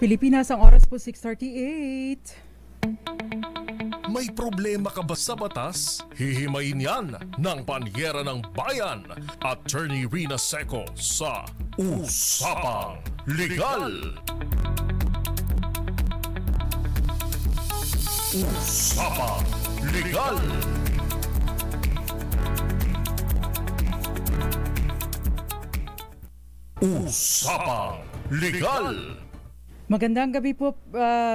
Pilipinas, ang oras po 6:38. May problema ka ba sa batas? Hihimayin yan ng Panyera ng Bayan, Attorney Rina Seco sa Usapang Legal. Usapang Legal. Usapang Legal. Magandang gabi po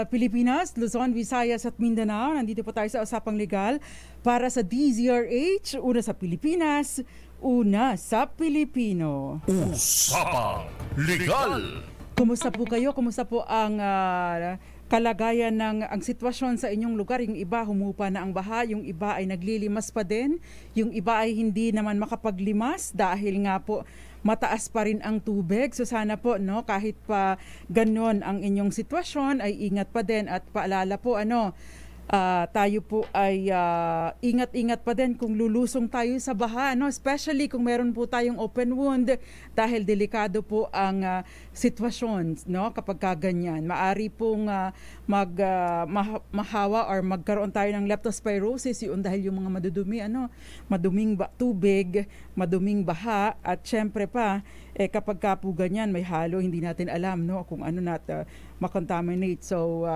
Pilipinas, Luzon, Visayas at Mindanao. Nandito po tayo sa Usapang Legal para sa DZRH, una sa Pilipinas, una sa Pilipino. Usapang Legal. Kumusta po kayo? Kumusta po ang kalagayan ng ang sitwasyon sa inyong lugar? Yung iba humupa na ang baha, yung iba ay naglilimas pa din, yung iba ay hindi naman makapaglimas dahil nga po mataas pa rin ang tubig. So sana po kahit pa ganoon ang inyong sitwasyon ay ingat pa din at paalala po tayo po ay ingat-ingat pa din kung lulusong tayo sa baha, especially kung meron po tayong open wound dahil delikado po ang sitwasyon kapag kaganyan. Maari pong mahawa or magkaroon tayo ng leptospirosis yun dahil yung mga maduming tubig, maduming baha at syempre pa kapag ka po ganyan may halo, hindi natin alam kung ano makontaminate. So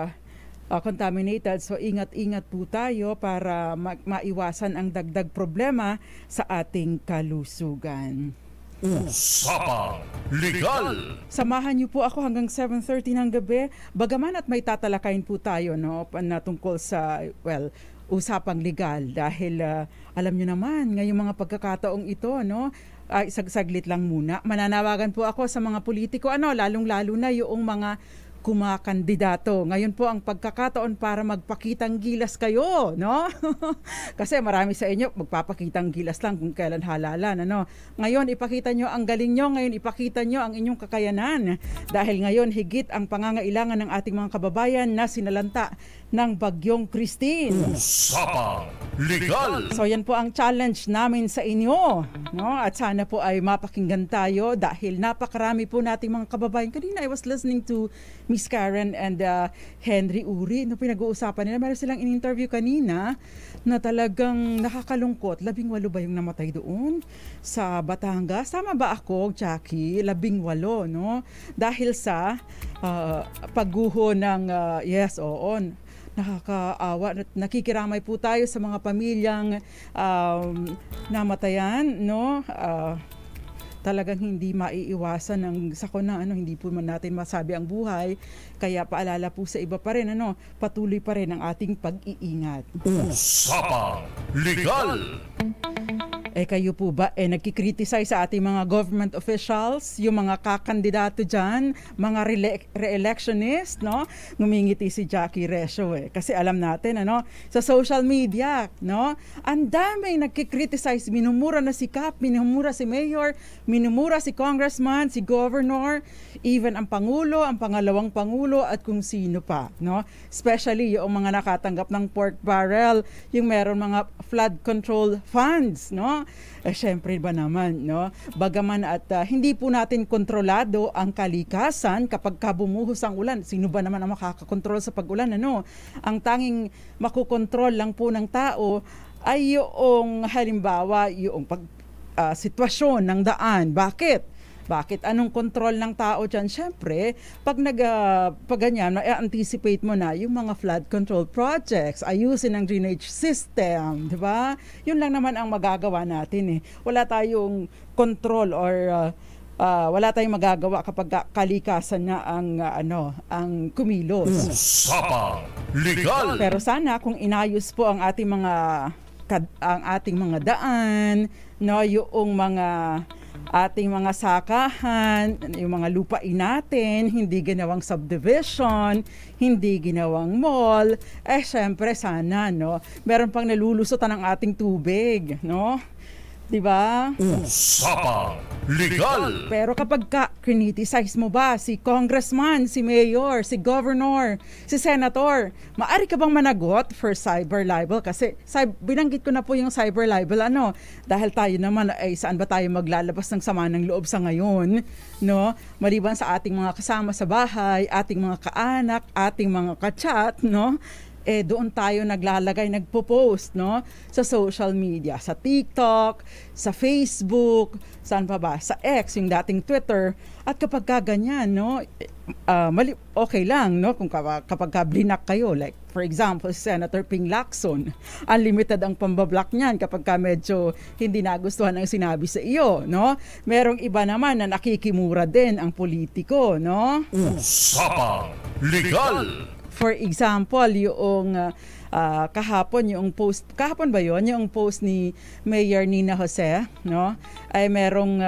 contaminated. So ingat-ingat po tayo para maiwasan ang dagdag problema sa ating kalusugan. Usapang Legal. Samahan niyo po ako hanggang 7:30 ng gabi. Bagaman at may tatalakayin po tayo na tungkol sa usapang legal dahil alam niyo naman ngayong mga pagkakataong ito saglit lang muna. Mananawagan po ako sa mga politiko lalong-lalo na yung mga kumakandidato. Ngayon po ang pagkakataon para magpakitang gilas kayo, Kasi marami sa inyo magpapakitang gilas lang kung kailan halalan, Ngayon ipakita nyo ang galing nyo, ngayon ipakita nyo ang inyong kakayanan dahil ngayon higit ang pangangailangan ng ating mga kababayan na sinalanta ng Bagyong Christine. Usapang Legal. So yan po ang challenge namin sa inyo, At sana po ay mapakinggan tayo dahil napakarami po nating mga kababayan. Kanina I was listening to Miss Karen and Henry Uri. Pinag-uusapan nila. Meron silang in-interview kanina na talagang nakakalungkot. 18 ba yung namatay doon sa Batangas? Tama ba ako, Jackie? 18, Dahil sa pagguho ng nakakaawa. Nakikiramay po tayo sa mga pamilyang namatayan, talagang hindi maiiwasan ng sakuna, hindi po man natin masabi ang buhay. Kaya paalala po sa iba pa rin, patuloy pa rin ang ating pag-iingat. Usapang Legal. Kayo po ba nagkikriticize sa ating mga government officials, yung mga kakandidato dyan, mga re-electionist, Ngumingiti si Jackie Resio kasi alam natin, sa social media, ang daming nagkikriticize, minumura na si Kap, minumura si Mayor, minumura si Congressman, si Governor, even ang Pangulo, ang pangalawang Pangulo at kung sino pa, Especially yung mga nakatanggap ng pork barrel, yung meron mga flood control funds, Syempre ba naman, Bagaman at hindi po natin kontrolado ang kalikasan kapag bumuhos ang ulan. Sino ba naman ang makakakontrol sa pag-ulan, Ang tanging makukontrol lang po ng tao ay yung halimbawa, yung sitwasyon ng daan. Bakit? Anong control ng tao dyan? Siyempre, pag ganyan, anticipate mo na yung mga flood control projects, ayusin ang drainage system, di ba? Yun lang naman ang magagawa natin. Wala tayong control or wala tayong magagawa kapag kalikasan na ang kumilos. Usapang Legal. Pero sana kung inayos po ang ating mga daan, yung mga ating mga sakahan, yung mga lupain natin, hindi ginawang subdivision, hindi ginawang mall, syempre sana, meron pang nalulusutan ng ating tubig, Di ba? Usapang Legal! Pero kapag criticize mo ba si congressman, si mayor, si governor, si senator, maari ka bang managot for cyber libel? Kasi binanggit ko na po yung cyber libel, dahil tayo naman ay saan ba tayo maglalabas ng sama ng loob sa ngayon, no? Maliban sa ating mga kasama sa bahay, ating mga kaanak, ating mga ka-chat, no? Doon tayo nagpo-post, no? Sa social media, sa TikTok, sa Facebook, saan pa ba? Sa X, yung dating Twitter. At kapag ganyan, no? Okay lang, no? Kung kapag blinak kayo, like for example, Senator Ping Lacson, unlimited ang pambablock niyan kapag medyo hindi nagustuhan ang sinabi sa iyo, no? Merong iba naman na nakikimura din ang politiko, no? Usapang Legal! For example, yung kahapon ba yun? Yung post ni Mayor Nina Jose, no? Ay merong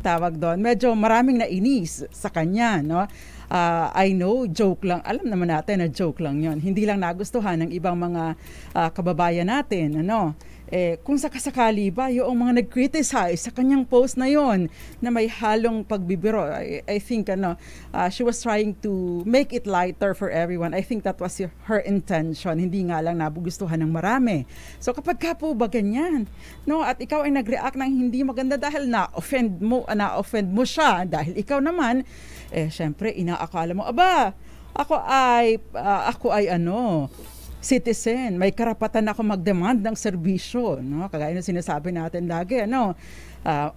tawag doon, medyo maraming nainis sa kanya, no? I know, joke lang. Alam naman natin na joke lang yun. Hindi lang nagustuhan ng ibang mga kababayan natin, kung sakasakali ba yung mga nag-criticize sa kanyang post na yon na may halong pagbibiro, I think she was trying to make it lighter for everyone. I think that was her intention, hindi nga lang nagugustuhan ng marami. So kapag ka po ba ganyan, no, at ikaw ay nag-react ng hindi maganda dahil na-offend mo siya, dahil ikaw naman syempre inaakala mo, ako ay citizen, may karapatan ako mag-demand ng serbisyo, no? Kagaya ng sinasabi natin lagi,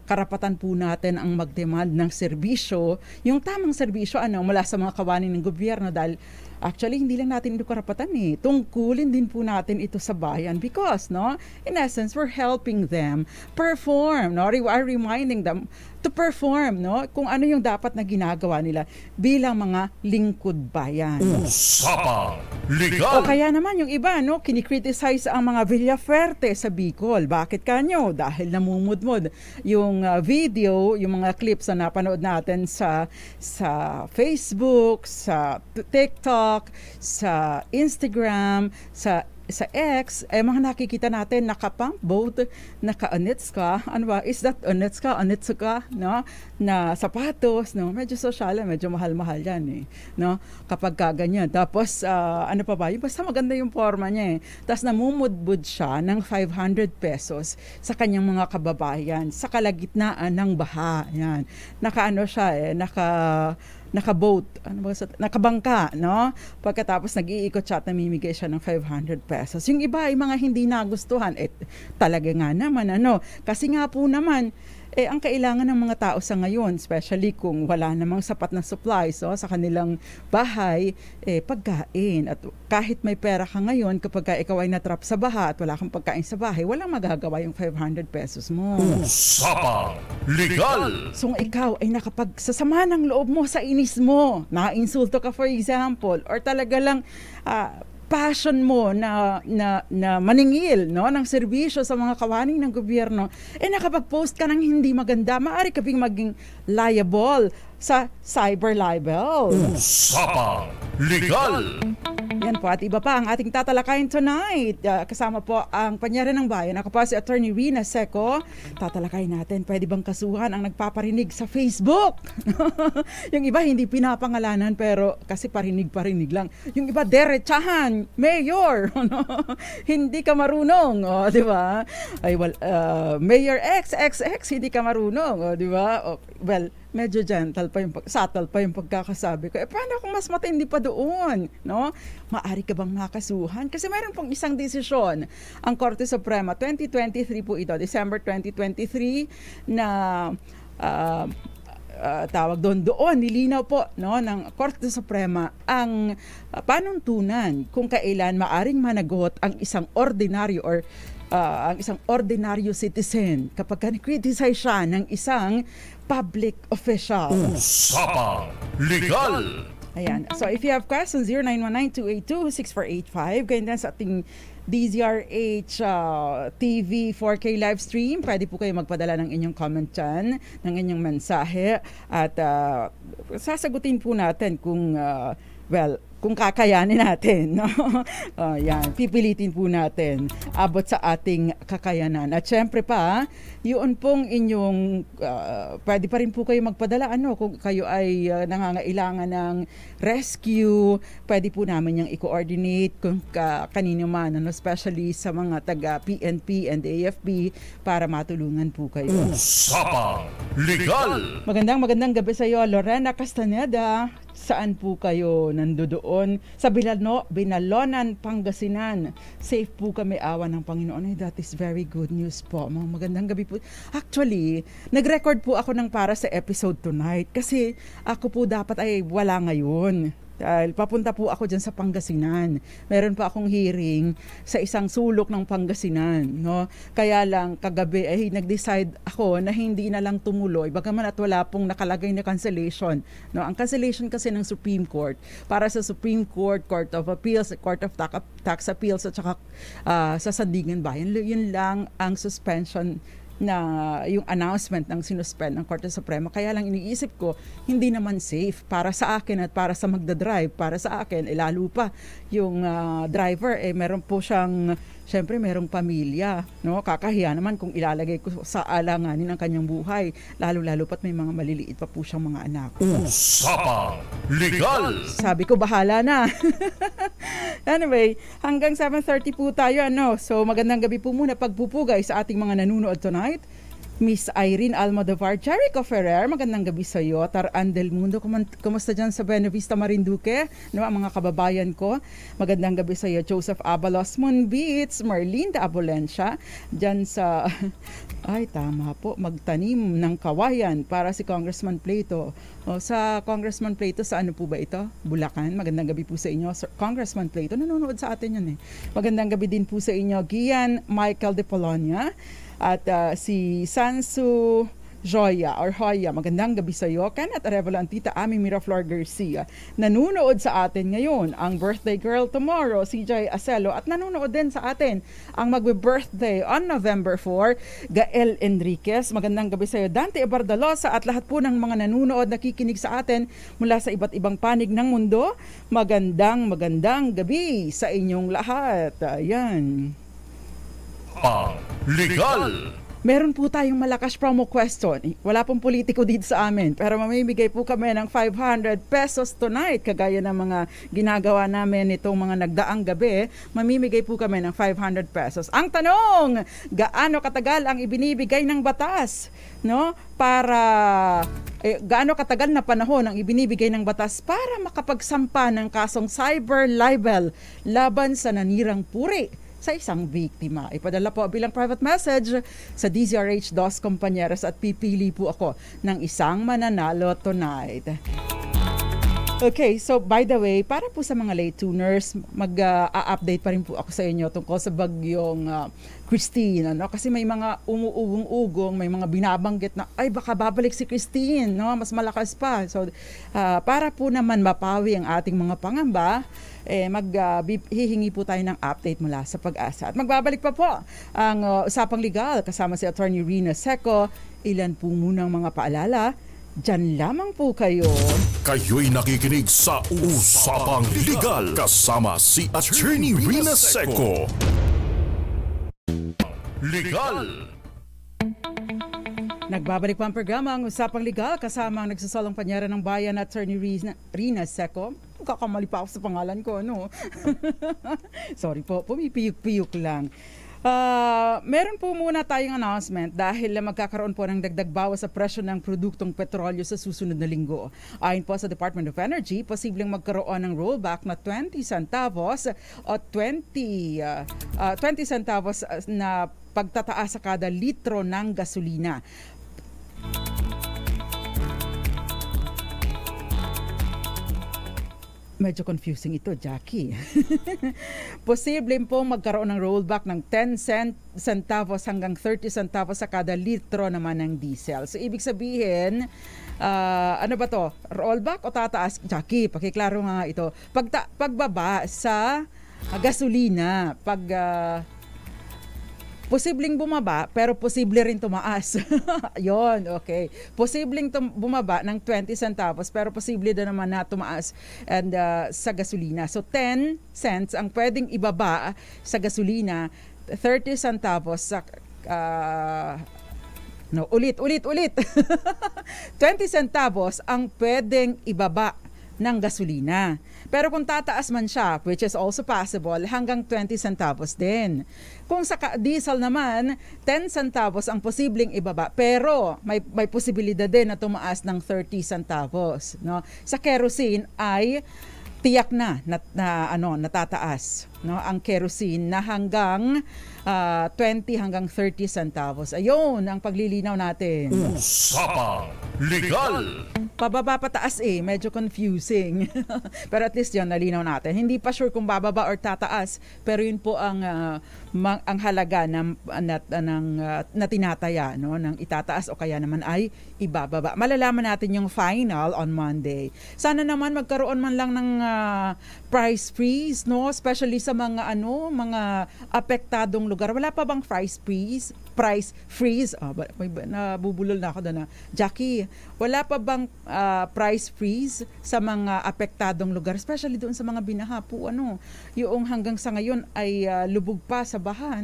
karapatan po natin ang mag-demand ng serbisyo, yung tamang serbisyo mula sa mga kawani ng gobyerno, dahil actually hindi lang natin ito karapatan tungkulin din po natin ito sa bayan because in essence we're helping them perform, we are reminding them to perform kung ano yung dapat na ginagawa nila bilang mga lingkod bayan. Usapang Legal! O kaya naman yung iba kinikriticize ang mga Villafuerte sa Bicol. Bakit kanyo? Dahil namumudmod yung video, yung mga clips na napanood natin sa Facebook, sa TikTok, sa Instagram, sa X, mga nakikita natin nakapump boat, naka-Onitsuka, is that Onitsuka, no? Na sapatos, no? Medyo social, medyo mahal-mahal yan, no? Kapag ganyan. Tapos, pa ba? Basta maganda yung forma niya, Tapos namumudbud siya ng 500 pesos sa kanyang mga kababayan sa kalagitnaan ng baha. Yan. Naka-boat, nakabangka, no? Pagkatapos nag-iikot siya at namimigay siya ng 500 pesos. Yung iba ay mga hindi nagustuhan, talaga nga naman, kasi nga po naman, ang kailangan ng mga tao sa ngayon, especially kung wala namang sapat na supplies sa kanilang bahay, pagkain. At kahit may pera ka ngayon, kapag ikaw ay natrap sa baha at wala kang pagkain sa bahay, walang magagawa yung 500 pesos mo. Usapang Legal! So ikaw ay nakapagsasama ng loob mo sa inis mo, na-insulto ka for example, or talaga lang passion mo na maningil ng serbisyo sa mga kawaning ng gobyerno, nakapag-post ka ng hindi maganda, maaari ka maging liable sa cyber libel. Usapang Legal! Yan po at iba pa ang ating tatalakayin tonight. Kasama po ang Panyera ng Bayan. Ako po si Attorney Rina Seco. Tatalakayin natin, pwede bang kasuhan ang nagpaparinig sa Facebook? Yung iba hindi pinapangalanan pero kasi parinig lang. Yung iba derechahan, mayor. Hindi ka marunong, di ba? Ay Mayor XXX hindi ka marunong, di ba? Well, medyo subtle pa yung pagkakasabi ko. Paano kung mas matindi pa doon, no? Maari ka bang makasuhan? Kasi mayroon pong isang desisyon ang Korte Suprema 2023 po ito, December 2023 na tawag doon nilinaw po ng Korte Suprema ang panuntunan kung kailan maaring managot ang isang ordinaryo or ang isang ordinaryo citizen kapag criticize siya ng isang public official. Usapang Legal! Ayan. So if you have questions, 0919-282-6485, ganyan sa ating DZRH TV 4K live stream, pwede po kayo magpadala ng inyong comment dyan, ng inyong mensahe at sasagutin po natin kung kung kakayanin natin, no? Yan, pipilitin po natin abot sa ating kakayanan. At syempre pa, yun pong inyong pwede pa rin po kayo magpadala kung kayo ay nangangailangan ng rescue, pwede po namin yung i-coordinate kung kanino man, especially sa mga taga PNP and AFP para matulungan po kayo. Usapang Legal! Magandang gabi sa iyo, Lorena Castaneda. Saan po kayo nandoon? Sa Binalonan, Pangasinan. Safe po kami, awa ng Panginoon. Ay, that is very good news po. Magandang gabi po. Actually, nag-record po ako ng para sa episode tonight kasi ako po dapat ay wala ngayon. Dahil papunta po ako dyan sa Pangasinan. Meron pa akong hearing sa isang sulok ng Pangasinan. No? Kaya lang kagabi ay nag-decide ako na hindi na lang tumuloy. Bagaman at wala pong nakalagay na cancellation. No? Ang cancellation kasi ng Supreme Court, para sa Supreme Court, Court of Appeals, Court of Tax Appeals at saka sa Sandigan Bayan, yun lang ang suspension na yung announcement ng sinuspend ng Korte Suprema. Kaya lang iniisip ko, hindi naman safe para sa akin at para sa magdadrive. Para sa akin, lalo pa yung driver, meron po siyang, syempre merong pamilya. No? Kakahiya naman kung ilalagay ko sa alanganin ang kanyang buhay. Lalo-lalo pat may mga maliliit pa po siyang mga anak. Usapang Legal! Sabi ko, bahala na. Anyway, hanggang 7:30 po tayo. So magandang gabi po muna pagpupugay sa ating mga nanonood tonight. Miss Irene Almodovar, Jericho Ferrer, magandang gabi sa iyo. Taran del Mundo, kumusta dyan sa Buena Vista, Marinduque? No, ang mga kababayan ko, magandang gabi sa iyo. Joseph Abalos, Moonbeats, Marlene de Abolencia, dyan sa, ay tama po, magtanim ng kawayan para si Congressman Plato. Sa Congressman Plato, sa ano po ba ito? Bulacan. Magandang gabi po sa inyo. Congressman Plato, nanonood sa atin yun Magandang gabi din po sa inyo. Gian Michael de Polonia. At si Sansu Joya or Hoya, magandang gabi sa iyo. Kenneth Arevalo, Tita Ami Miraflor Garcia. Nanunood sa atin ngayon ang birthday girl tomorrow, CJ Acelo. At nanunood din sa atin ang magbe-birthday on November 4, Gael Enriquez. Magandang gabi sa iyo. Dante Ebardalosa at lahat po ng mga nanunood, nakikinig sa atin mula sa iba't ibang panig ng mundo. Magandang gabi sa inyong lahat. Ayan. Legal! Meron po tayong malakas promo question. Wala pong politiko dito sa amin, pero mamimigay po kami ng 500 pesos tonight. Kagaya ng mga ginagawa namin itong mga nagdaang gabi, mamimigay po kami ng 500 pesos. Ang tanong, gaano katagal ang ibinibigay ng batas? No? Gaano katagal na panahon ang ibinibigay ng batas para makapagsampa ng kasong cyber libel laban sa nanirang puri sa isang biktima. Ipadala po bilang private message sa DZRH Dos Compañeros at pipili po ako ng isang mananalo tonight. Okay, so by the way, para po sa mga late tuners, mag-update pa rin po ako sa inyo tungkol sa bagyong Christine, kasi may mga umuugong-ugong, may mga binabanggit na ay baka babalik si Christine, mas malakas pa. So para po naman mapawi ang ating mga pangamba, hihingi po tayo ng update mula sa Pag-asa. At magbabalik pa po ang Usapang Legal kasama si Attorney Rina Seco. Ilan po munang mga paalala. Diyan lamang po kayo. Kayo'y nakikinig sa Usapang Legal kasama si Attorney Rina Seco. Legal! Nagbabalik pa ang programa ang Usapang Legal kasama ang nagsasalang panyera ng bayan na Attorney Rina Seco. Kakamali pa ako sa pangalan ko, Sorry po, pumipiyuk-piyuk lang. Meron po muna tayong announcement dahil magkakaroon po ng dagdag bawas sa presyo ng produktong petrolyo sa susunod na linggo. Ayon po sa Department of Energy, posibleng magkaroon ng rollback na 20 centavos o 20 centavos na pagtataas sa kada litro ng gasolina. Medyo confusing ito, Jackie. Posible po magkaroon ng rollback ng 10 centavos hanggang 30 centavos sa kada litro naman ng diesel. So, ibig sabihin, ano ba to? Rollback o tataas? Jackie, pakiklaro nga ito. Pagbaba sa gasolina, posibleng bumaba pero posible rin tumaas. Yon, okay. Posibleng bumaba ng 20 centavos pero posible din naman na tumaas and sa gasolina. So 10 cents ang pwedeng ibaba sa gasolina, 30 centavos sa ulit. 20 centavos ang pwedeng ibaba ng gasolina. Pero kung tataas man siya, which is also possible, hanggang 20 centavos din. Kung sa diesel naman, 10 centavos ang posibleng ibaba, pero may posibilidad din na tumaas ng 30 centavos. No? Sa kerosene ay tiyak na natataas, no? Ang kerosene na hanggang 20 hanggang 30 centavos. Ayun ang paglilinaw natin. Usapang Legal! Pababa pataas medyo confusing. Pero at least yun, nalinaw natin. Hindi pa sure kung bababa or tataas, pero yun po ang halaga na tinataya, no? Ng itataas o kaya naman ay ibababa. Malalaman natin yung final on Monday. Sana naman magkaroon man lang ng price freeze, no? Especially sa mga mga apektadong lugar. Wala pa bang price freeze? Nabubulol na ako doon na. Jackie, wala pa bang price freeze sa mga apektadong lugar, especially doon sa mga binaha po, yung hanggang sa ngayon ay lubog pa sa baha,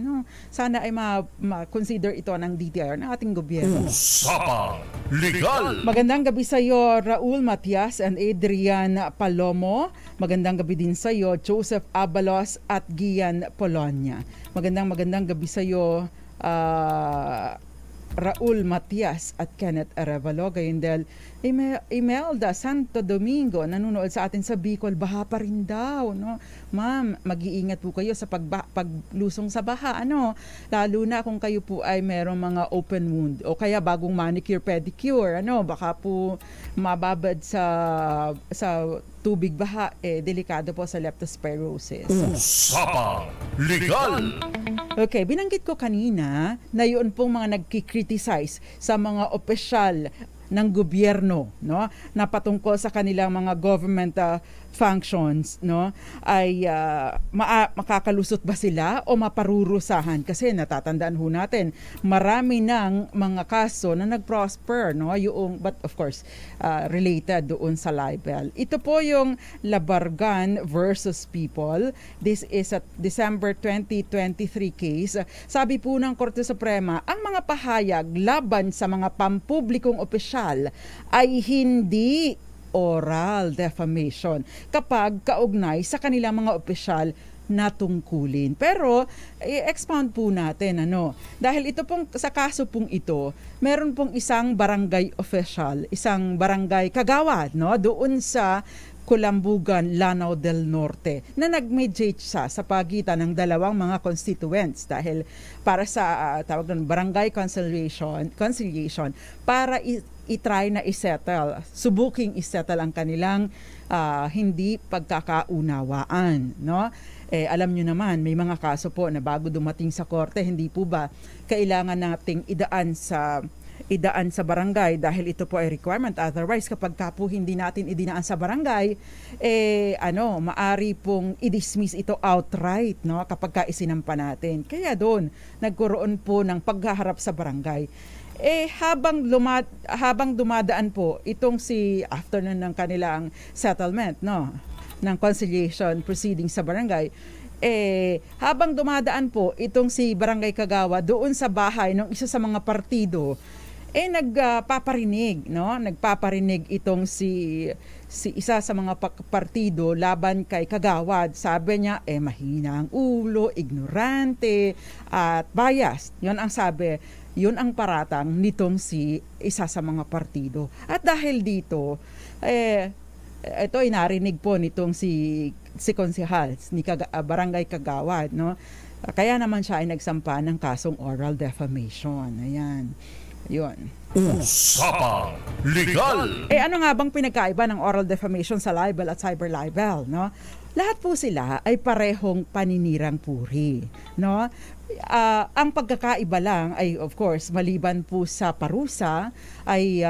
Sana ay ma-consider ito ng DTR ng ating gobyerno. Usapang Legal! Magandang gabi sa iyo, Raul Matias and Adrian Palomo. Magandang gabi din sa iyo, Joseph Abalos at Gian Polonia. Magandang gabi sa iyo, Raul Matias at Kenneth Arevalo. Gayon del Imelda Santo Domingo, nanonood sa atin sa Bicol, baha pa rin daw, Ma'am, mag-iingat po kayo sa paglusong sa baha, lalo na kung kayo po ay merong mga open wound o kaya bagong manicure pedicure, baka po mababad sa tubig baha, delikado po sa leptospirosis. Usapang Legal! Okay, binanggit ko kanina na yun pong mga nagki-criticize sa mga opisyal ng gobyerno, na patungkol sa kanilang mga government functions, ay makakalusot ba sila o maparurusahan? Kasi natatandaan ho natin, marami ng mga kaso na nag-prosper, but of course, related doon sa libel. Ito po yung Labargan versus People. This is a December 2023 case. Sabi po ng Korte Suprema, ang mga pahayag laban sa mga pampublikong opisyal ay hindi oral defamation kapag kaugnay sa kanilang mga opisyal na tungkulin. Pero i-expound po natin dahil ito pong sa kaso pong ito, meron pong isang barangay official, isang barangay kagawad doon sa Kulambugan, Lanao del Norte, na nag-mediate siya sa pagitan ng dalawang mga constituents dahil para sa tawag doon barangay conciliation para i-try na i-settle, subuking i-settle ang kanilang hindi pagkakaunawaan, alam nyo naman, may mga kaso po na bago dumating sa korte, hindi po ba kailangan nating idaan sa barangay dahil ito po ay requirement. Otherwise, kapag po hindi natin idinaan sa barangay, maari pong i-dismiss ito outright, kapag isinampa natin. Kaya doon, nagkaroon po ng paghaharap sa barangay. Habang dumadaan po itong after ng kanilang settlement, ng conciliation proceeding sa barangay, habang dumadaan po itong si Barangay Kagawa doon sa bahay ng isa sa mga partido, nagpaparinig itong si isa sa mga partido laban kay Kagawad. Sabi niya, mahina ang ulo, ignorante, at biased. Yun ang sabi, yun ang paratang nitong si isa sa mga partido. At dahil dito, ito ay narinig po nitong si konsehal ni Barangay Kagawad, Kaya naman siya ay nagsampa ng kasong oral defamation. Ayan. Yun. Usapang Legal! Ano nga bang pinagkaiba ng oral defamation sa libel at cyber libel, Lahat po sila ay parehong paninirang puri, ang pagkakaiba lang ay of course maliban po sa parusa ay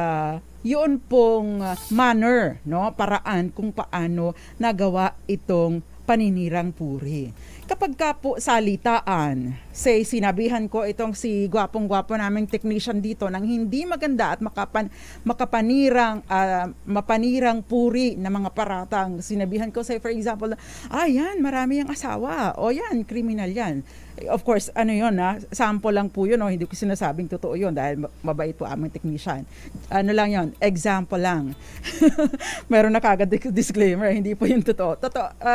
yun pong manner, paraan kung paano nagawa itong paninirang puri. Kapag ka po salitaan, say sinabihan ko itong si gwapong-gwapo naming technician dito ng hindi maganda at mapanirang puri na mga paratang. Sinabihan ko, say for example, yan, marami ang asawa. O yan, criminal yan. Of course, ano yun, sample lang po yun, hindi ko sinasabing totoo yun dahil mabait po aming technician. Ano lang yun, example lang. Meron na kagad disclaimer, hindi po yun totoo.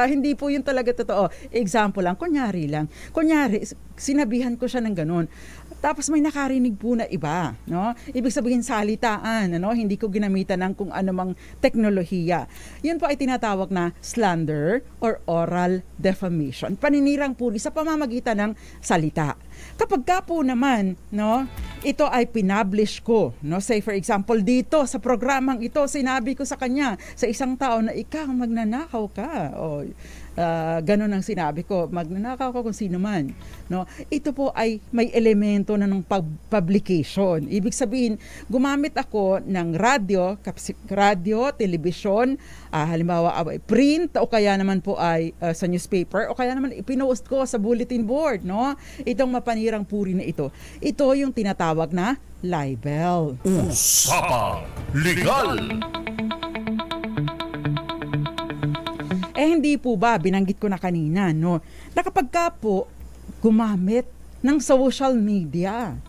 Hindi po yun talaga totoo. Example lang, kunyari lang. Kunyari, sinabihan ko siya ng ganun. Tapos may nakarinig po na iba, no? Ibig sabihin salitaan, hindi ko ginamitan ng kung anumang teknolohiya. Yun po ay tinatawag na slander or oral defamation. Paninirang puri sa pamamagitan ng salita. Kapag ka po naman, ito ay pinablish ko, say for example dito sa programang ito, sinabi ko sa kanya, sa isang tao na ikaw magnanakaw ka. Ganun ang sinabi ko, magnanakaw ka kung sino man. Ito po ay may elemento na ng publication. Ibig sabihin, gumamit ako ng radyo, telebisyon, halimbawa print o kaya naman po ay sa newspaper o kaya naman ipinost ko sa bulletin board. Itong mapanirang puri na ito. Ito yung tinatawag na libel. Usapang Legal! Hindi po ba, binanggit ko na kanina, na kapag ka po gumamit ng social media,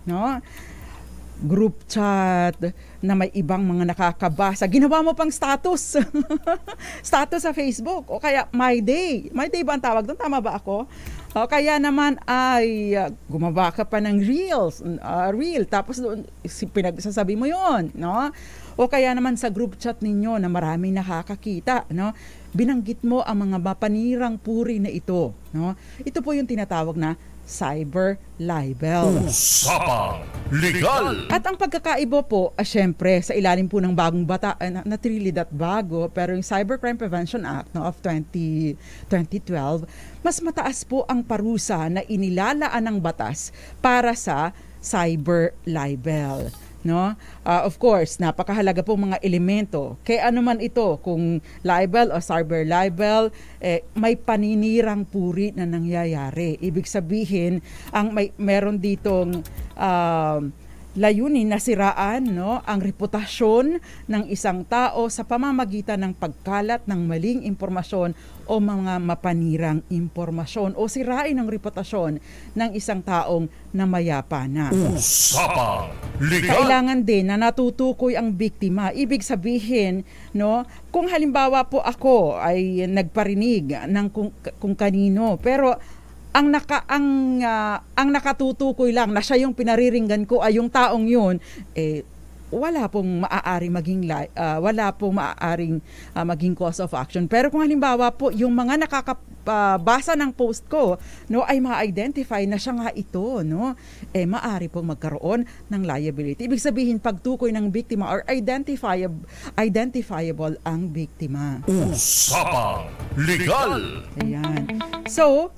group chat na may ibang mga nakakabasa, ginawa mo pang status, status sa Facebook, o kaya My Day ba ang tawag doon? Tama ba ako? O kaya naman ay gumawa ka pa ng reel, tapos doon pinagsasabi mo yon, o kaya naman sa group chat ninyo na maraming nakakakita, binanggit mo ang mga mapanirang puri na ito. Ito po yung tinatawag na cyber libel. Usapang Legal! At ang pagkakaiba po, syempre, sa ilalim po ng bagong bata, not really that bago, pero yung Cybercrime Prevention Act of 2012, mas mataas po ang parusa na inilalaan ng batas para sa cyber libel. Of course, napakahalaga po mga elemento. Kaya ano man ito, kung libel o cyber libel, may paninirang puri na nangyayari. Ibig sabihin, meron ditong layunin na siraan ang reputasyon ng isang tao sa pamamagitan ng pagkalat ng maling impormasyon o mga mapanirang impormasyon o sirain ang reputasyon ng isang taong namayapa na. Usapang Legal! Kailangan din na natutukoy ang biktima. Ibig sabihin, kung halimbawa po ako ay nagparinig ng kung kanino, pero ang nakatutukoy lang na siya yung pinariringgan ko ay yung taong yun, wala pong maaaring maging cause of action. Pero kung halimbawa po yung mga nakakabasa ng post ko, ay ma-identify na siya nga ito, maaari pong magkaroon ng liability. Ibig sabihin, pagtukoy ng biktima or identifiable ang biktima. Usapang Legal! Ayan. So,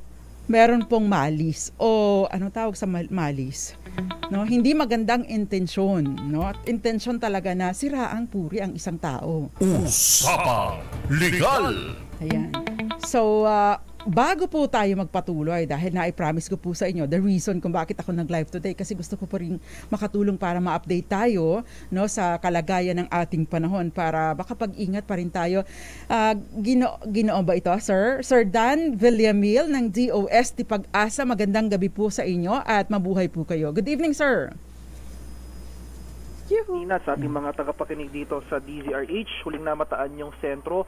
meron pong malis o anong tawag sa malis? Hindi magandang intensyon, intensyon talaga na siraang puri ang isang tao. Usapang Legal! Ayan. So, bago po tayo magpatuloy, dahil na-promise ko po sa inyo, the reason kung bakit ako nag-live today, kasi gusto ko po rin makatulong para ma-update tayo sa kalagayan ng ating panahon para makapag-ingat pa rin tayo. Ginoo ba ito, sir? Sir Dan Villamil ng DOST Pag-asa, magandang gabi po sa inyo at mabuhay po kayo. Good evening, sir. Nina, sa ating mga tagapakinig dito sa DZRH, huling namataan yung sentro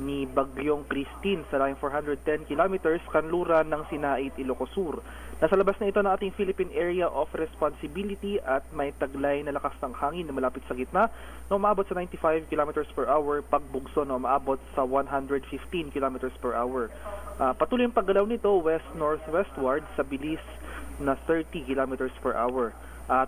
ni Bagyong Christine sa layong 410 kilometers kanluran ng Sinait, Ilocos Sur. Nasa labas na ito ng ating Philippine Area of Responsibility at may taglay na lakas ng hangin na malapit sa gitna na umaabot sa 95 kilometers per hour, pagbugso na umaabot sa 115 kilometers per hour. Patuloy yung paggalaw nito west-northwestward sa bilis na 30 kilometers per hour.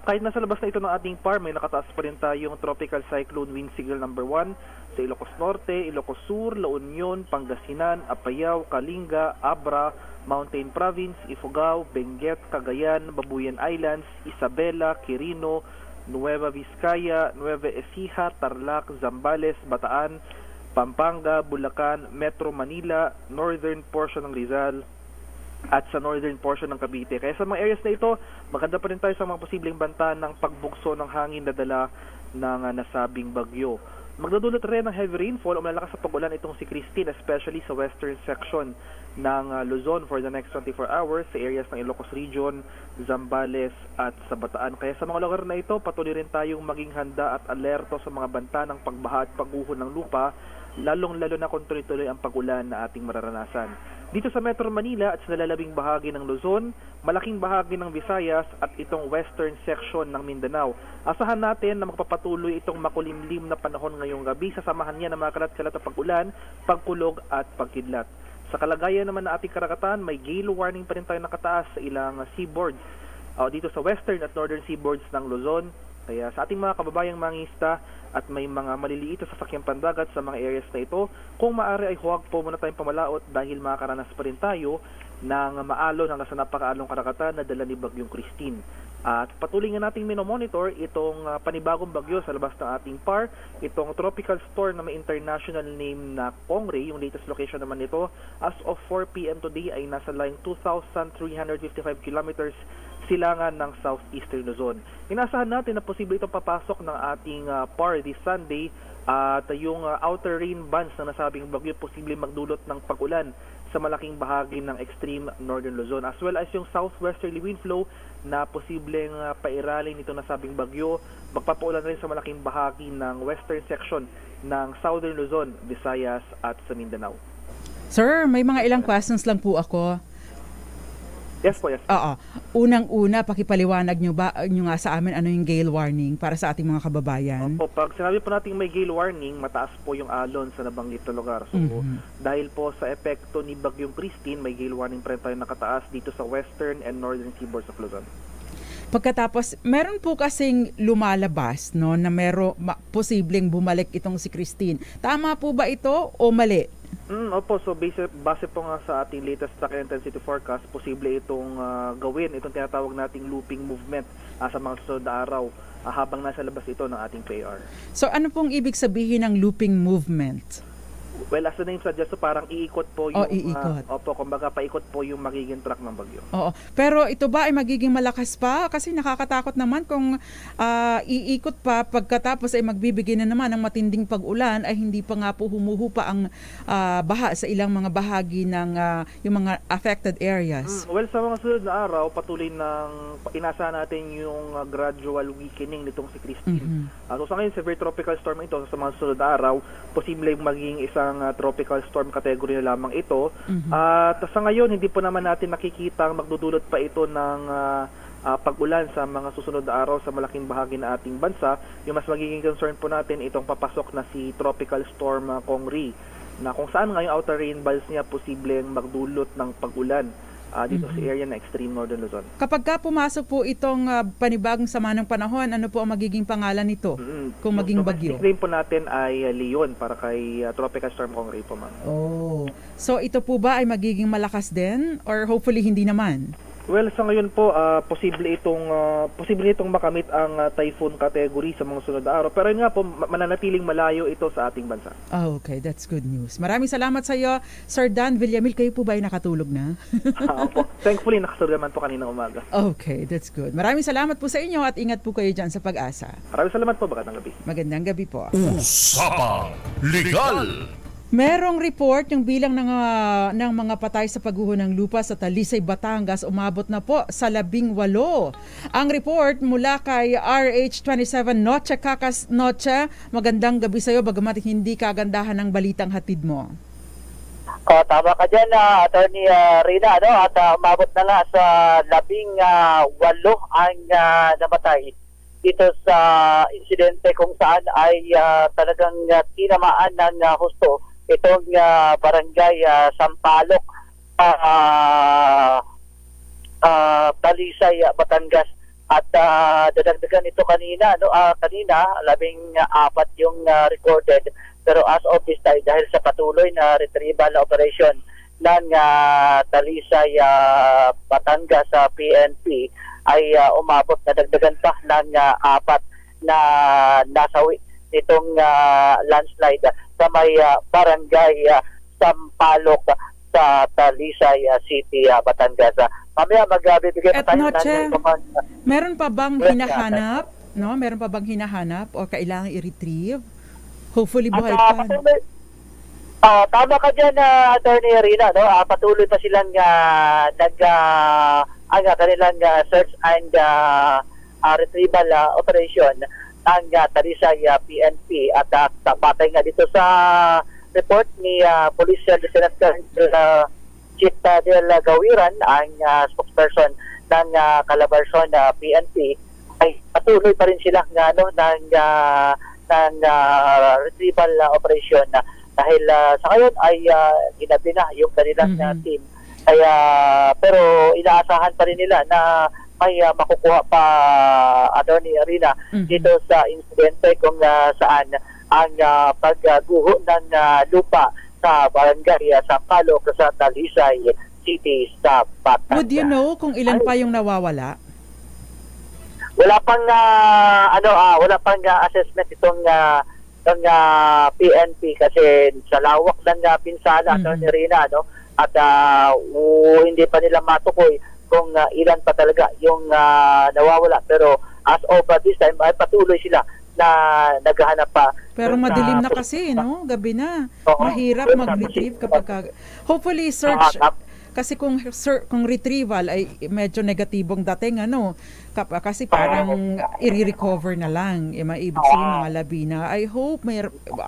Kahit nasa labas na ito ng ating PAR, may nakataas pa rin tayong Tropical Cyclone Wind Signal number 1 sa Ilocos Norte, Ilocos Sur, La Union, Pangasinan, Apayao, Kalinga, Abra, Mountain Province, Ifugao, Benguet, Cagayan, Babuyan Islands, Isabela, Quirino, Nueva Vizcaya, Nueva Ecija, Tarlac, Zambales, Bataan, Pampanga, Bulacan, Metro Manila, northern portion ng Rizal, at sa northern portion ng Cavite. Kaya sa mga areas na ito, maganda pa rin tayo sa mga posibleng banta ng pagbugso ng hangin na dala ng nasabing bagyo. Magdudulot rin ng heavy rainfall o malalakas sa pag-ulan itong si Christine, especially sa western section ng Luzon for the next 24 hours sa areas ng Ilocos Region, Zambales at sa Bataan. Kaya sa mga lugar na ito, patuloy rin tayong maging handa at alerto sa mga banta ng pagbaha at pagguho ng lupa, lalong-lalo na kung tuloy-tuloy ang pag-ulan na ating mararanasan. Dito sa Metro Manila at sa nalalabing bahagi ng Luzon, malaking bahagi ng Visayas at itong western section ng Mindanao. Asahan natin na magpapatuloy itong makulimlim na panahon ngayong gabi. Sasamahan niya ng mga kalat-kalat na pag-ulan, pagkulog at pagkidlat. Sa kalagayan naman ng ating karagatan, may gale warning pa rin tayo nakataas sa ilang seaboards. Dito sa western at northern seaboards ng Luzon. Kaya sa ating mga kababayang mangingisda at may mga maliliit na sasakyang pandagat sa mga areas na ito, kung maaari ay huwag po muna tayong pamalaot dahil makakaranas pa rin tayo ng maalon hanggang sa napakaalong karagatan na dala ni Bagyong Christine. At patuloy nga nating minomonitor itong panibagong bagyo sa labas ng ating PAR, itong tropical storm na may international name na Kongre. Yung latest location naman nito as of 4 p.m. today ay nasa layong 2,355 kilometers silangan ng southeastern Luzon. Inasahan natin na posible itong papasok ng ating PAR this Sunday at yung outer rain bands na nasabing bagyo posible magdulot ng pag-ulan sa malaking bahagi ng extreme northern Luzon, as well as yung southwesterly wind flow na posibleng pairalin nito nasabing bagyo, magpapaulan rin sa malaking bahagi ng western section ng southern Luzon, Visayas at sa Mindanao. Sir, may mga ilang questions lang po ako. Yes po, yes. Oo. Unang-una, pakipaliwanag nyo nga sa amin ano yung gale warning para sa ating mga kababayan? Opo, pag sinabi po natin may gale warning, mataas po yung alon sa nabanggit na lugar. So, dahil po sa epekto ni Bagyong Christine, may gale warning pa rin tayo nakataas dito sa western and northern seaboards of Luzon. Pagkatapos, meron po kasing lumalabas no, na posibleng bumalik itong si Christine. Tama po ba ito o mali? Opo, so base po nga sa ating latest track intensity forecast, posible itong gawin, itong tinatawag nating looping movement sa mga susunod na araw habang nasa labas ito ng ating PAR. So ano pong ibig sabihin ng looping movement? Well, as the name suggests, so parang iikot po yung iikot. kumbaga paikot po yung magiging track ng bagyo. Oo. Pero ito ba ay magiging malakas pa? Kasi nakakatakot naman kung iikot pa pagkatapos ay magbibigay na naman ng matinding pag-ulan ay hindi pa nga po humuhupa ang baha sa ilang mga bahagi ng yung mga affected areas. Well, sa mga sunod na araw, patuloy inasahan natin yung gradual weakening nitong si Christine. So sa ngayon, severe tropical storm ito. Sa mga sunod na araw, posible maging isang tropical storm category na lamang ito. At sa ngayon, hindi po naman natin nakikita magdudulot pa ito ng pag-ulan sa mga susunod na araw sa malaking bahagi ng ating bansa. Yung mas magiging concern po natin itong papasok na si tropical storm Kongre, na kung saan ngayong outer rain bands niya posibleng magdulot ng pag-ulan dito sa area na extreme northern Luzon. Kapag ka pumasok po itong panibagong sama ng panahon, ano po ang magiging pangalan nito kung maging bagyo? Yung name po natin ay Leon para kay Tropical Storm Kongre po, ma'am. Oh. So ito po ba ay magiging malakas din or hopefully hindi naman? Well, sa ngayon po, posible itong makamit ang typhoon category sa mga sunod na araw. Pero yun nga po, mananatiling malayo ito sa ating bansa. Okay, that's good news. Maraming salamat sa iyo, Sir Dan Villamil. Kayo po ba ay nakatulog na? Opo. Thankfully, nakatulog naman po kanina umaga. Okay, that's good. Maraming salamat po sa inyo at ingat po kayo dyan sa Pag-asa. Maraming salamat po. Magandang gabi. Magandang gabi po. Usapang Legal! Merong report yung bilang ng mga patay sa pagguho ng lupa sa Talisay, Batangas umabot na po sa 18. Ang report mula kay RH27 Noche Kakas Noche. Magandang gabi sa iyo bagamat hindi kagandahan ng balitang hatid mo. Tama ka dyan, Attorney Rina, no? At umabot na nga sa 18 ang namatay dito sa insidente kung saan ay talagang tinamaan ng husto itong barangay Sampaloc, Talisay, Batangas. At dadagdagan ito kanina, kanina 14 yung recorded, pero as of this time, dahil sa patuloy na retrieval operation ng Talisay, Batangas sa PNP, ay umabot na dagdagan pa ng 4 na nasawi itong landslide sa may barangay Sampaloc, sa Talisay City, Batangas. Mamaya magbibigay At pa tayo Noche, ng meron pa bang hinahanap? No? Meron pa bang hinahanap o kailangan i-retrieve? Hopefully buhay pa. Tama ka dyan, Attorney Rina, no? Patuloy pa silang kanilang search and retrieval operation ng Talisay PNP at batay nga dito sa report ni Police Lieutenant Colonel Chief Del Gawiran, ang spokesperson ng Calabarzon PNP, ay patuloy pa rin sila ng retrieval operation dahil sa ngayon ay ginabi na yung kanilang team. Kaya pero inaasahan pa rin nila na may makukuha pa, Attorney Arena, dito sa insidente kung saan ang pagguho ng lupa sa barangay Sampalo sa Talisay City sa Batangas. Would you know kung ilan pa yung nawawala? Wala pang wala pang assessment itong PNP kasi sa lawak ng pinsala, Attorney Rina, no? At hindi pa nila matukoy kung ilan pa talaga yung nawawala, pero as of this time ay patuloy sila na naghahanap pa. Pero madilim na kasi, no? Gabi na. Mahirap mag-retrieve kapag hopefully search kasi kung retrieval ay medyo negatibong dating, ano, kasi parang i-recover na lang, maibig sabihin mga labi na. I hope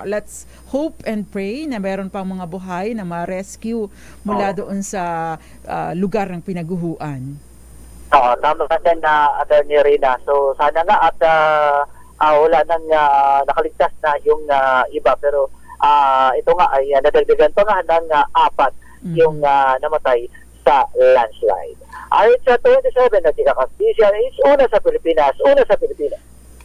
let's hope and pray na meron pang mga buhay na ma-rescue mula doon sa lugar ng pinaguhuan. Tama ka din na, Attorney Rina. So sana nga at wala nang nakaligtas na yung iba, pero ito nga ay nadagdagan pa nga ng 4 yung namatay sa landslide. Ayon sa 27 na tikakas DZRH, una sa Pilipinas.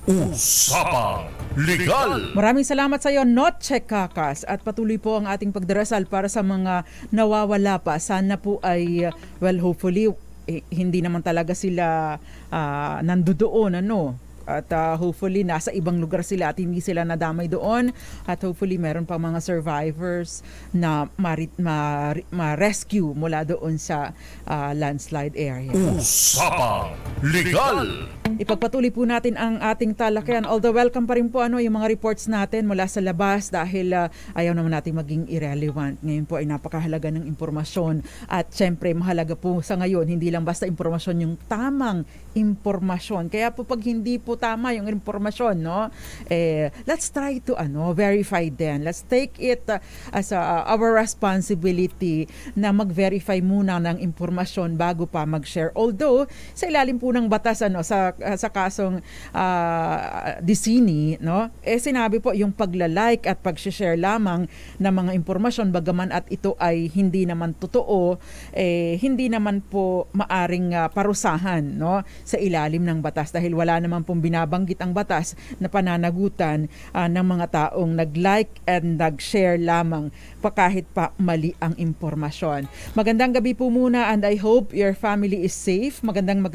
Usapang Legal. Maraming salamat sa iyo, Noche Kakas, at patuloy po ang ating pagdarasal para sa mga nawawala pa. Sana po ay, hopefully, hindi naman talaga sila nandoon, ano. At hopefully nasa ibang lugar sila at hindi sila nadamay doon, at hopefully meron pa mga survivors na ma-rescue mula doon sa landslide area. Usapang Legal. Ipagpatuloy po natin ang ating talakayan. Although welcome pa rin po yung mga reports natin mula sa labas dahil ayaw naman natin maging irrelevant. Ngayon po ay napakahalaga ng impormasyon, at syempre mahalaga po sa ngayon hindi lang basta impormasyon, yung tamang impormasyon. Kaya po pag hindi po tama yung impormasyon, no, let's try to verify din. Let's take it as our responsibility na mag-verify muna ng impormasyon bago pa mag-share. Although sa ilalim po ng batas sa kasong Dicini, no, sinabi po yung pagla-like at pag-share lamang ng mga impormasyon, bagaman at ito ay hindi naman totoo, hindi naman po maaring parusahan, no, sa ilalim ng batas, dahil wala naman pong binabanggit ang batas na pananagutan ng mga taong nag-like and nag-share lamang kahit pa mali ang impormasyon. Magandang gabi po muna, and I hope your family is safe. Magandang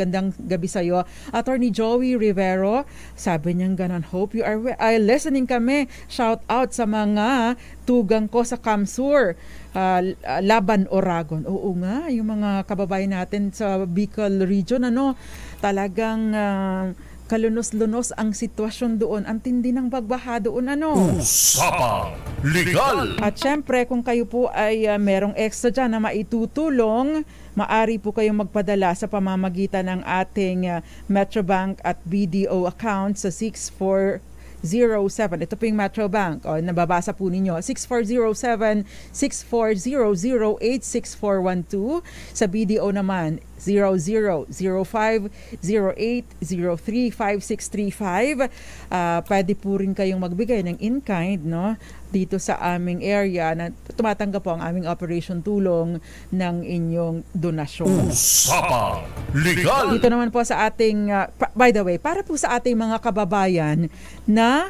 gabi sa iyo, Attorney Joey Rivero. Sabi niya ganon, hope you are listening kami. Shout out sa mga tugang ko sa Kamsur, Laban, Oragon. Oo nga, yung mga kababayan natin sa Bicol region, talagang kalunos-lunos ang sitwasyon doon. Ang tindi ng bagbaha doon, Usapang Legal. At syempre, kung kayo po ay merong extra dyan na maitutulong, maari po kayong magpadala sa pamamagitan ng ating Metrobank at BDO account sa 6407. Ito po yung Metrobank. Nababasa po ninyo. 6407-6400-86412. Sa BDO naman, 0005-0803-5635. Pwede po rin kayong magbigay ng in-kind, no, dito sa aming area na tumatanggap po ang aming operation tulong ng inyong donasyon. Usapang Legal. Dito naman po sa ating, by the way, para po sa ating mga kababayan na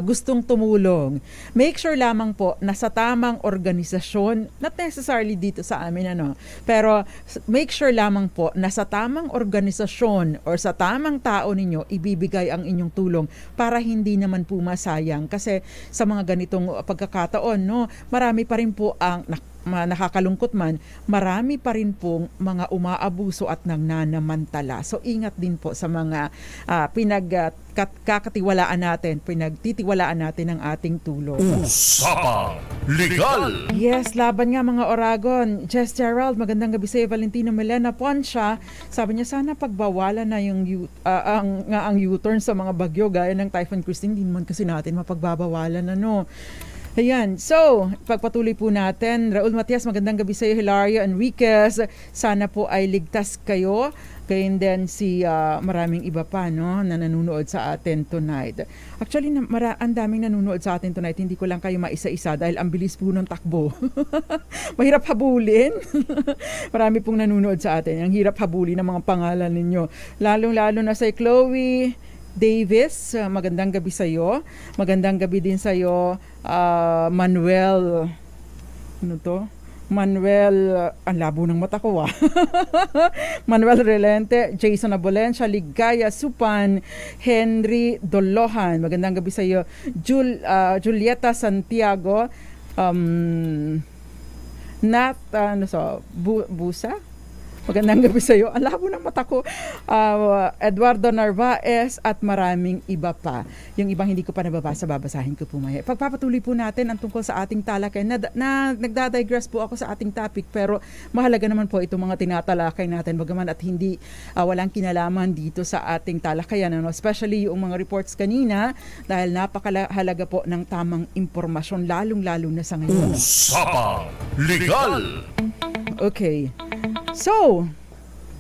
gustong tumulong, make sure lamang po na sa tamang organisasyon, not necessarily dito sa amin, pero make sure lamang po na sa tamang organisasyon or sa tamang tao ninyo ibibigay ang inyong tulong para hindi naman po masayang. Kasi sa mga ganitong pagkakataon, marami pa rin po ang nakakalungkot man, marami pa rin pong mga umaabuso at nananamantala. So ingat din po sa mga kakatiwalaan natin, pinagtitiwalaan natin ang ating tulong. Usapang Legal! Yes, laban nga mga Oragon. Jess Gerald, magandang gabi sa iyo. Valentino Melena Poncia, sabi niya sana pagbawalan na yung ang U-turn sa mga bagyo gaya ng Typhoon Christine, hindi naman kasi natin mapagbabawalan ano. Ayan, so pagpatuloy po natin. Raul Matias, magandang gabi sa iyo. Hilario Enriquez, sana po ay ligtas kayo. Kaya din si maraming iba pa no, na nanonood sa atin tonight. Actually, ang daming nanonood sa atin tonight. Hindi ko lang kayo maisa-isa dahil ang bilis po ng takbo. Mahirap habulin. Marami pong nanonood sa atin. Ang hirap habulin ng mga pangalan ninyo. Lalong-lalo na si Chloe Davis, magandang gabi sa iyo. Magandang gabi din sa iyo, Manuel. Ano to? Manuel, ang labo ng mata ko Manuel Relente, Jason Abolencia, Ligaya Supan, Henry Dolohan, magandang gabi sa iyo. Julieta Santiago, Busa? Magandang gabi sa iyo. Ang labo ng mata ko. Eduardo Narvaez at maraming iba pa. Yung ibang hindi ko pa nababasa, babasahin ko po maya. Pagpapatuloy po natin ang tungkol sa ating talakay. Nagdadigress po ako sa ating topic pero mahalaga naman po itong mga tinatalakay natin bagaman at hindi walang kinalaman dito sa ating talakayan. Ano? Especially yung mga reports kanina dahil napakahalaga po ng tamang impormasyon lalong-lalo na sa ngayon. Usapang Legal! Okay. So,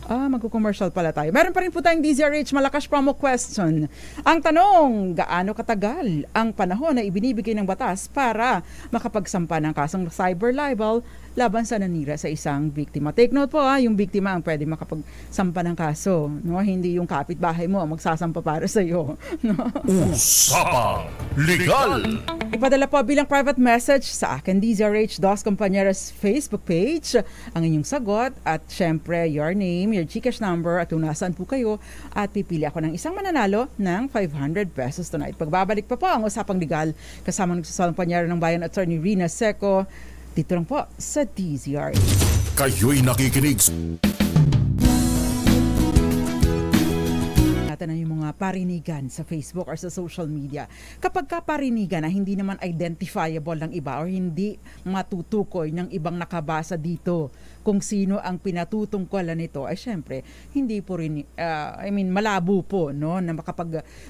magko-commercial pala tayo. Meron pa rin po tayong DZRH Malakas Promo Question. Ang tanong, gaano katagal ang panahon na ibinibigay ng batas para makapagsampa ng kasong cyber libel laban sa nanira sa isang biktima? Take note po yung biktima ang pwede makapagsampa ng kaso. No? Hindi yung kapitbahay mo ang magsasampa para sa iyo. No? Usapang Legal! Ipadala po bilang private message sa akin DZRH Dos Compañeros Facebook page ang inyong sagot at syempre your name, your GCash number at kung nasaan po kayo at pipili ako ng isang mananalo ng 500 pesos tonight. Pagbabalik pa po ang Usapang Legal kasama ng Compañero ng Bayan Attorney Rina Seco dito lang po sa DZRH. Kayo'y nakikinig natin yung mga parinigan sa Facebook or sa social media. Kapag parinigan na hindi naman identifiable ng iba or hindi matutukoy ng ibang nakabasa dito kung sino ang pinatutungkulan nito, ay syempre, hindi po rin, malabo po, no, na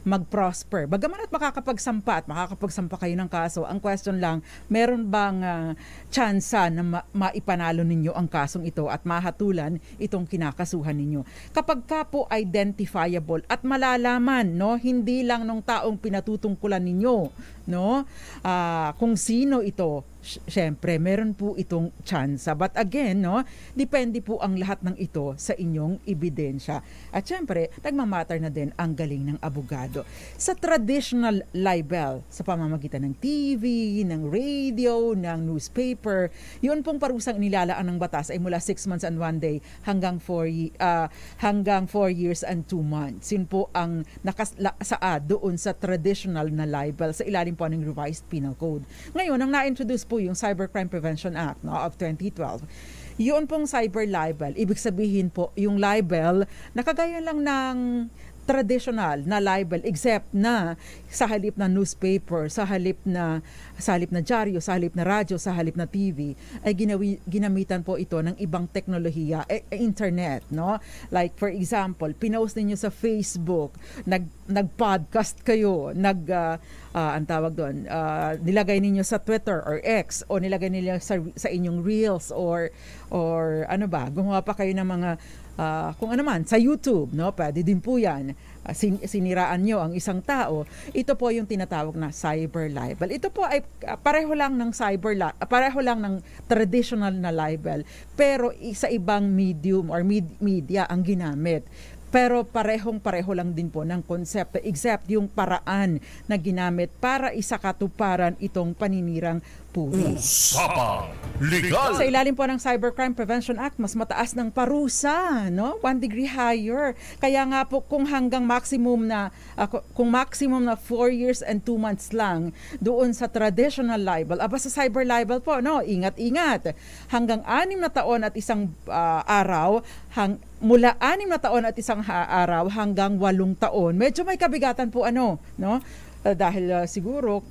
mag-prosper. Bagaman at makakapagsampa kayo ng kaso, ang question lang, meron bang tsansa na maipanalo ninyo ang kasong ito at mahatulan itong kinakasuhan ninyo? Kapag ka po identifiable at malalaman, no, hindi lang ng taong pinatutungkulan ninyo, no, kung sino ito, syempre meron po itong tsansa. But again, no, depende po ang lahat ng ito sa inyong ebidensya. At syempre, nagmamatter na din ang galing ng abogado. Sa traditional libel, sa pamamagitan ng TV, ng radio, ng newspaper, yun pong parusang inilalaan ng batas ay mula 6 months and 1 day hanggang 4 years and 2 months. Yun po ang nakasaad doon sa traditional na libel sa ilalim po ng Revised Penal Code. Ngayon, ang na-introduce po yung Cybercrime Prevention Act of 2012. Yun pong cyber libel, ibig sabihin po yung libel na kagaya lang ng traditional na libel except na sa halip na newspaper, sa halip na dyaryo, sa halip na radyo, sa halip na TV ay ginamitan po ito ng ibang teknolohiya, internet, no? Like for example, pinost niyo sa Facebook, nag-podcast kayo, ang tawag doon, nilagay niyo sa Twitter or X o nilagay niyo sa inyong Reels or ano ba, gumawa pa kayo ng mga kung ano man, sa YouTube, no? Pwede din po yan. Siniraan nyo ang isang tao. Ito po yung tinatawag na cyber libel. Ito po ay pareho lang ng traditional na libel, pero sa ibang medium or media ang ginamit. Pero pareho lang din po ng konsepto except yung paraan na ginamit para isakatuparan itong paninirang puri. Usapang Legal. Sa ilalim po ng Cybercrime Prevention Act, mas mataas ng parusa, no? 1 degree higher. Kaya nga po kung hanggang maximum na 4 years and 2 months lang doon sa traditional libel, sa cyber libel po, no? Ingat-ingat. Hanggang 6 na taon at isang araw, mula 6 na taon at isang araw hanggang 8 taon. Medyo may kabigatan po no? Dahil siguro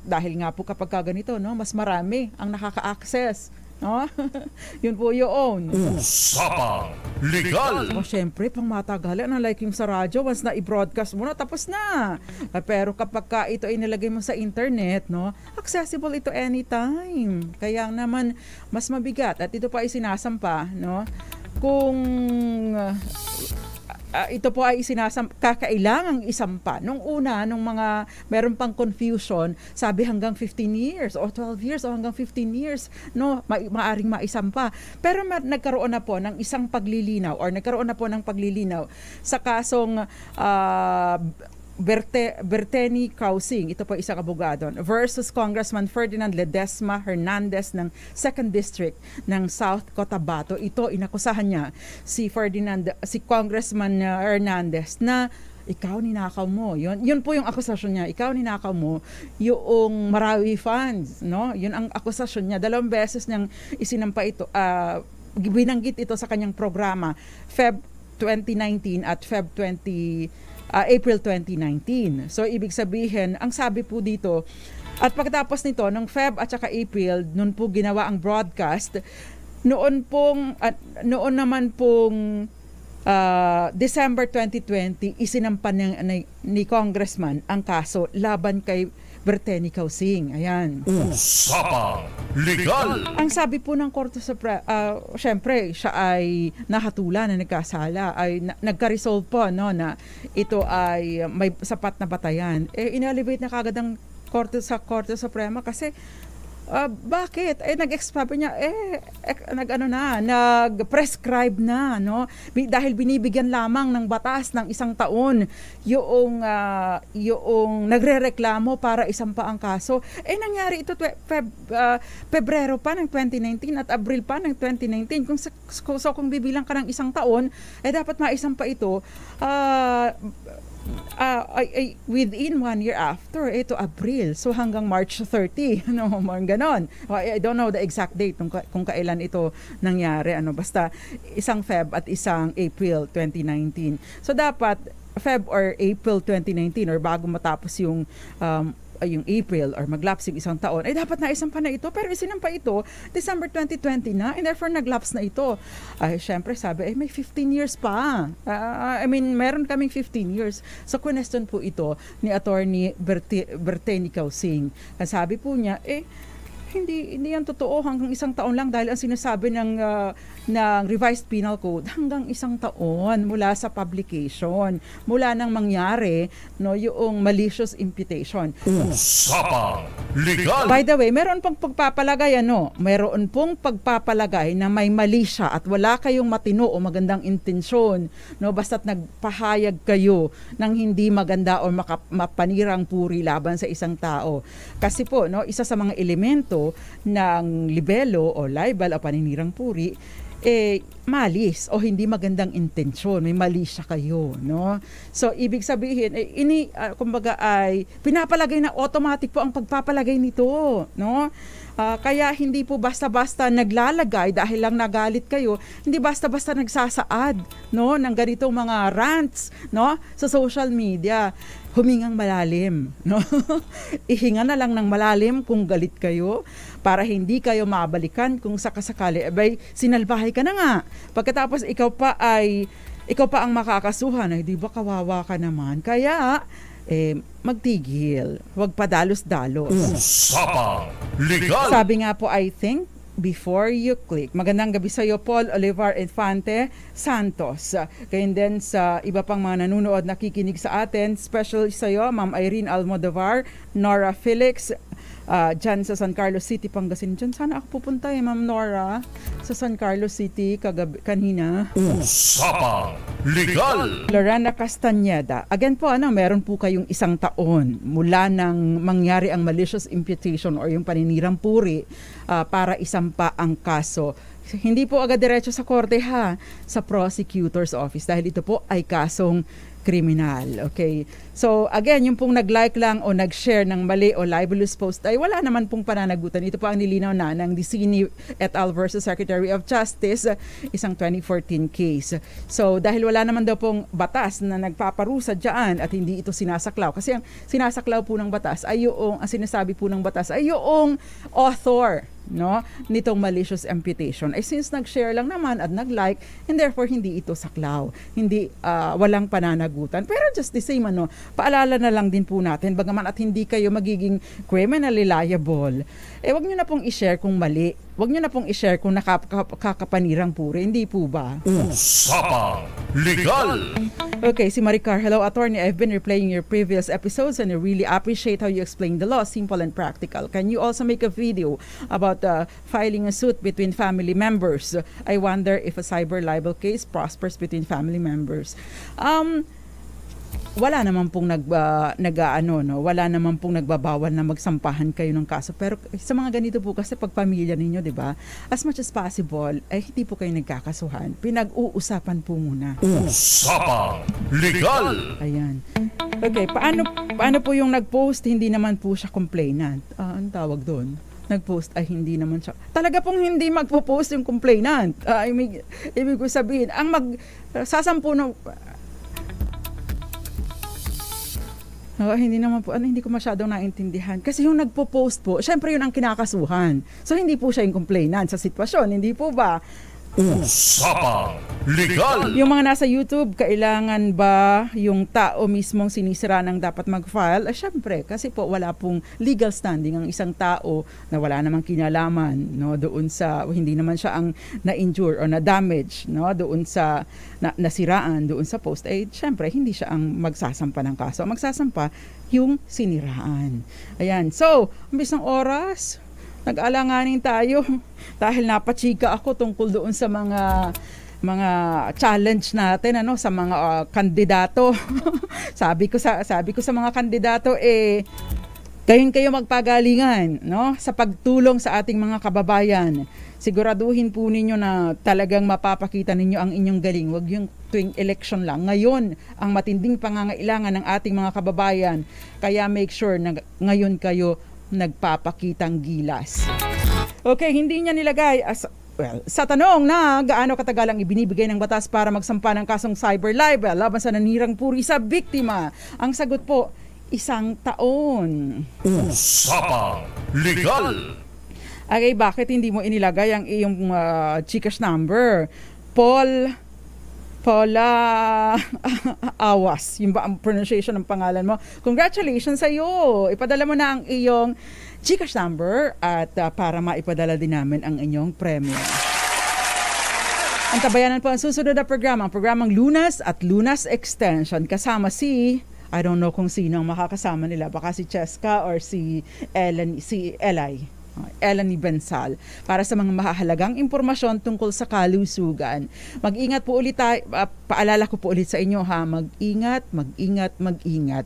dahil nga po kapag ganito, no, mas marami ang nakaka-access, no? Yun po yun. Usapang Legal. O syempre, pang matagalan ang like yung sa radyo, once na i-broadcast mo na, tapos na. Pero kapag ito ay nilagay mo sa internet, no, accessible ito anytime. Kaya naman mas mabigat at ito pa ay sinasampa, no? Kung ito po ay kakailangang isampa. Nung una, nung mga meron pang confusion, sabi hanggang 15 years o 12 years o hanggang 15 years, no, maaring maisampa. Pero nagkaroon na po ng isang paglilinaw sa kasong Berteni Causing, ito po isang abogado, versus Congressman Ferdinand Ledesma Hernandez ng 2nd District ng South Cotabato. Ito, inakusahan niya si Congressman Hernandez na ikaw ninakaw mo. Yun po yung akusasyon niya. Ikaw ninakaw mo yung Marawi funds, no? Yun ang akusasyon niya. 2 beses niyang isinampa ito, binanggit ito sa kanyang programa, Feb 2019 at April 2019. So, ibig sabihin, ang sabi po dito, at pagkatapos nito, nung Feb at saka April, noon po ginawa ang broadcast, noon naman pong December 2020, isinampa ni Congressman ang kaso laban kay Berteni Causing. Ayan. Usapang Legal. Ang sabi po ng Korte Suprema, syempre, siya ay nahatulan na nagkasala, ay nagka-resolve po, no, na ito ay may sapat na batayan. In-elevate na kagad ang Korte Suprema kasi bakit? Nag-expire niya, nag-prescribe na, no? Dahil binibigyan lamang ng batas ng 1 taon yung nagrereklamo para isampa ang kaso. Nangyari ito Pebrero pa ng 2019 at Abril pa ng 2019. Kung bibilang ka ng 1 taon, dapat maisampa ito within 1 year after, ito April. So hanggang March 30, no, mga ganon. I don't know the exact date kung kailan ito nangyari. Basta isang Feb at isang April 2019. So dapat Feb or April 2019 or bago matapos yung April or maglaps yung 1 taon, dapat na isampa na ito. Pero isinampa ito December 2020 na, and therefore naglaps na ito. Syempre sabi, may 15 years pa. Meron kaming 15 years. So question po ito ni Attorney Berteni Causing. Sabi po niya, hindi yan totoo, hanggang 1 taon lang dahil ang sinasabi ng revised penal code hanggang 1 taon mula sa publication, mula nang mangyari, no, yung malicious imputation. Usapang Legal. By the way, meron pong pagpapalagay na may mali siya at wala kayong matino o magandang intensyon, no, basta't nagpahayag kayo ng hindi maganda o mapanirang puri laban sa isang tao. Kasi po, no, isa sa mga elemento ng libelo o libel o paninirang puri, malis o hindi magandang intensyon, may mali siya kayo, no? So ibig sabihin, kumbaga ay pinapalagay na automatic po ang pagpapalagay nito, no? Kaya hindi po basta-basta naglalagay dahil lang nagalit kayo, hindi basta-basta nagsasaad, no, ng ganitong mga rants, no, sa social media. Humingang malalim, no? Ihinga na lang ng malalim kung galit kayo para hindi kayo mabalikan kung sakasakali. Sinalbahay ka na nga. Pagkatapos ikaw pa ang makakasuhan, di ba kawawa ka naman? Kaya magtigil, huwag padalos-dalos. Usapang Legal. Sabi nga po, I think before you click. Magandang gabi sa iyo, Paul Olivar Infante Santos. Kaya din sa iba pang mga nanonood, nakikinig sa atin, special sa iyo, Ma'am Irene Almodovar, Nora Felix, dyan sa San Carlos City, Pangasinan. Dyan sana ako pupunta Ma'am Nora, sa San Carlos City kanina. Usapang Legal! Lorena Castañeda. Again po, meron po kayong 1 taon mula nang mangyari ang malicious imputation or yung paninirang puri para isampa ang kaso. Hindi po agad diretso sa korte sa prosecutor's office dahil ito po ay kasong kriminal. Okay? So, again, yung pong nag-like lang o nag-share ng mali o libelous post ay wala naman pong pananagutan. Ito po ang nilinaw na ng Dicini et al. Versus Secretary of Justice, isang 2014 case. So, dahil wala naman daw pong batas na nagpaparusa dyan at hindi ito sinasaklaw. Kasi ang sinasaklaw po ng batas ay yung, ang sinasabi po ng batas ay yung author nitong malicious imputation. Ay since nag-share lang naman at nag-like, and therefore hindi ito saklaw. Hindi walang pananagutan. Pero just the same paalala na lang din po natin, bagaman at hindi kayo magiging criminally liable, wag nyo na pong i-share kung mali. Wag nyo na pong i-share kung nakakapanirang puri. Hindi po ba? Usapang Legal! Okay, si Maricar. Hello, attorney. I've been replaying your previous episodes and I really appreciate how you explain the law, simple and practical. Can you also make a video about filing a suit between family members? I wonder if a cyber libel case prospers between family members. Wala naman pong wala naman pong nagbabawal na magsampahan kayo ng kaso. Pero sa mga ganito po kasi pag pamilya ninyo, 'di ba? As much as possible ay hindi po kayo nagkakasuhan. Pinag-uusapan po muna. Usapang Legal. Ayan. Okay, paano po yung nag-post hindi naman po siya complainant? Ang tawag doon? Nag-post ay hindi naman siya. Talaga pong hindi magpo-post yung complainant. Ibig ko sabihin, ang sasampu ng hindi naman po, hindi ko masyadong naintindihan. Kasi yung nagpo-post po, syempre yun ang kinakasuhan. So hindi po siya yung complainant sa sitwasyon, hindi po ba? Usapang Legal! Yung mga nasa YouTube, kailangan ba yung tao mismong sinisira ng dapat mag-file? Syempre, kasi po wala pong legal standing ang isang tao na wala namang kinalaman doon sa, hindi naman siya ang na-injure or na-damage doon sa nasiraan doon sa post. Syempre, hindi siya ang magsasampa ng kaso. Ang magsasampa yung siniraan. Ayan. So, ambis ng oras, nag-alanganin tayo dahil napachika ako tungkol doon sa mga challenge natin sa mga kandidato. sabi ko sa mga kandidato kayo magpagalingan sa pagtulong sa ating mga kababayan. Siguraduhin po ninyo na talagang mapapakita ninyo ang inyong galing. Huwag yung tuwing election lang. Ngayon, ang matinding pangangailangan ng ating mga kababayan. Kaya make sure na ngayon kayo nagpapakitang gilas. Okay, hindi niya nilagay sa tanong na gaano katagal ang ibinibigay ng batas para magsampa ng kasong cyber libel laban sa nanirang puri sa biktima. Ang sagot po, 1 taon. Usapang Legal! Okay, bakit hindi mo inilagay ang iyong Gcash number? Paula Awas, yung ba ang pronunciation ng pangalan mo? Congratulations sa iyo. Ipadala mo na ang iyong Gcash number at para maipadala din namin ang inyong premyo. Ang tabayanan po ang susunod na programa, ang programang Lunas at Lunas Extension. Kasama I don't know kung sino ang makakasama nila. Baka si Cheska or si Elanie Bensal para sa mga mahahalagang impormasyon tungkol sa kalusugan. Mag-ingat po ulit tayo. Paalala ko po ulit sa inyo mag-ingat.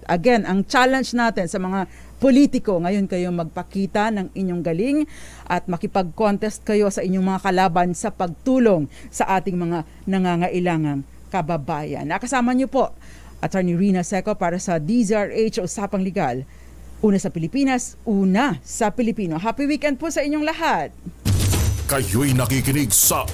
Again, ang challenge natin sa mga politiko, ngayon kayo magpakita ng inyong galing at makipag-contest kayo sa inyong mga kalaban sa pagtulong sa ating mga nangangailangang kababayan. Nakasama niyo po Attorney Rina Seco para sa DZRH Usapang Legal. Una sa Pilipinas, una sa Pilipino. Happy weekend po sa inyong lahat. Kayo'y nakikinig sa